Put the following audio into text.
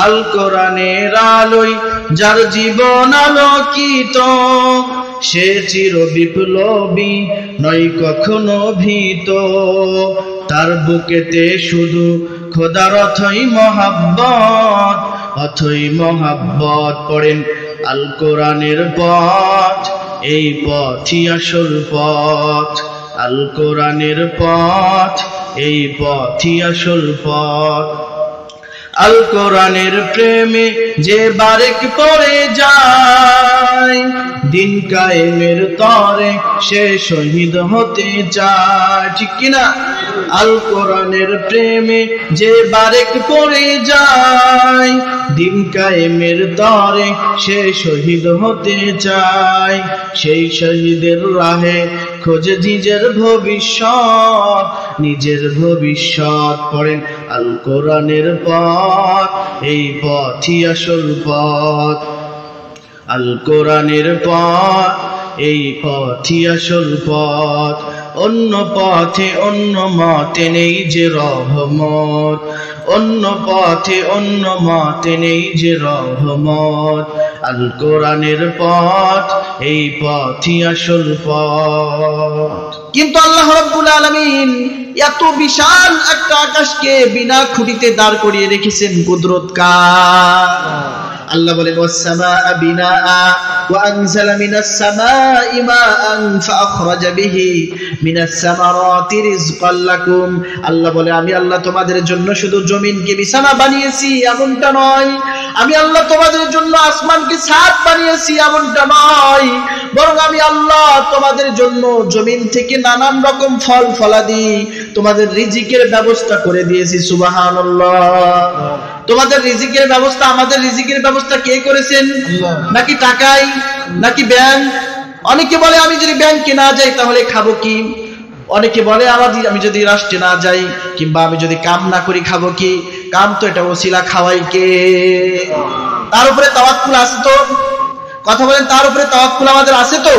আল কোরআনের আলোয় যার জীবন আলোকিত, সে চির বিপ্লবী নয় কখনো ভীত। তার বুকেতে শুধু খোদার অথই মহাব্বত, অথই মহাব্বত। পড়েন আল কোরআনের পথ, এই পথই আসল পথ। আল কোরআনের পথ, এই পথই আসল পথ। আল কোরআনের প্রেমে যে বারেক পড়ে যায়, দিন কায়েমের তরে সে শহীদ হতে চায়। ঠিক কিনা? আল কোরআনের প্রেমে যে বারেক পড়ে যায়, দিন কায়েমের তরে সে শহীদ হতে চায়। সেই শহীদের রাহে খোঁজে নিজের ভবিষ্যৎ, নিজের ভবিষ্যৎ। পড়েন আল কোরআনের পথ, এই পথই আসল পথ। আল কোরআনের পথ, এই পথই আসল পথ। অন্য পথে অন্য মতে নেই যে রহমত, অন্য পথে অন্য মতে নেই যে রহমত। আল কোরআনের পথ, এই পথই আসল পথ। কিন্তু আল্লাহ রাব্বুল আলামিন এত বিশাল একটা আকাশকে বিনা খুঁটিতে দাঁড় করিয়ে রেখেছেন, কুদরত কার? আল্লাহ বলেন ওয়াস-সামাআ বিনাআ ওয়া আনজালা মিনাস সামাই মাআন ফাআখরাজা বিহি মিনাস সামারাতি রিজকাল লাকুম। আল্লাহ বলে আমি আল্লাহ তোমাদের জন্য শুধু জমিনকে বিছানা বানিয়েছি এমনটা নয়, আমি আল্লাহ তোমাদের জন্য আসমানকে ছাদ বানিয়েছি এমনটা নয়, বরং আমি আল্লাহ তোমাদের জন্য জমিন থেকে নানান রকম ফল ফলাদি তোমাদের রিজিকের ব্যবস্থা করে দিয়েছি। সুবহানাল্লাহ। তোমাদের রিজিকের ব্যবস্থা, আমাদের রিজিকের ব্যবস্থা কে করেছেন? নাকি টাকাই, নাকি ব্যাংক? অনেকে বলে আমি যদি ব্যাংকে না যাই তাহলে খাবো কি? অনেকে বলে আমি যদি রাষ্ট্রে না যাই কিংবা আমি যদি কাম না করি খাবো কি? কাম তো এটা ওসিলা, খাওয়াই কে? তার উপরে তাওয়াক্কুল আছে তো? কথা বলেন, তার উপরে তাওয়াক্কুল আমাদের আছে তো?